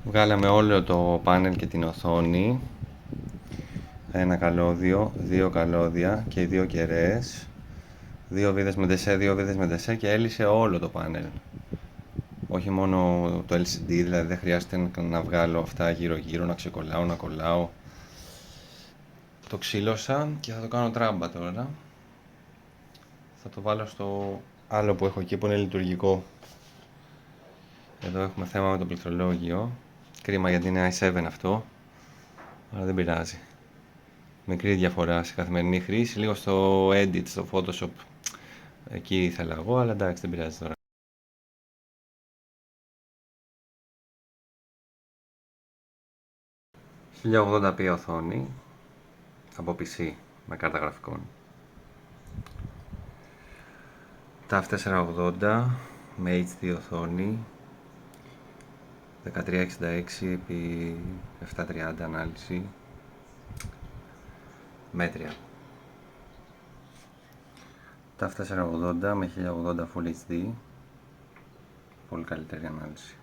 Βγάλαμε όλο το πάνελ και την οθόνη. Ένα καλώδιο, δύο καλώδια και δύο κεραίες. Δύο βίδες με ντεσέ, δύο βίδες με ντεσέ και έλυσε όλο το πάνελ. Όχι μόνο το LCD, δηλαδή δεν χρειάζεται να βγάλω αυτά γύρω-γύρω, να ξεκολλάω, να κολλάω. Το ξύλωσα και θα το κάνω τράμπα τώρα. Θα το βάλω στο άλλο που έχω εκεί που είναι λειτουργικό. Εδώ έχουμε θέμα με το πληκτρολόγιο. Κρίμα γιατί είναι i7 αυτό, αλλά δεν πειράζει. Μικρή διαφορά σε καθημερινή χρήση, λίγο στο edit, στο Photoshop. Εκεί ήθελα εγώ, αλλά εντάξει, δεν πειράζει τώρα. 1080p οθόνη από PC με κάρτα γραφικών. TAF 480 με HD οθόνη 1366x730 ανάλυση μέτρια. TAF 480 με 1080 Full HD, πολύ καλύτερη ανάλυση.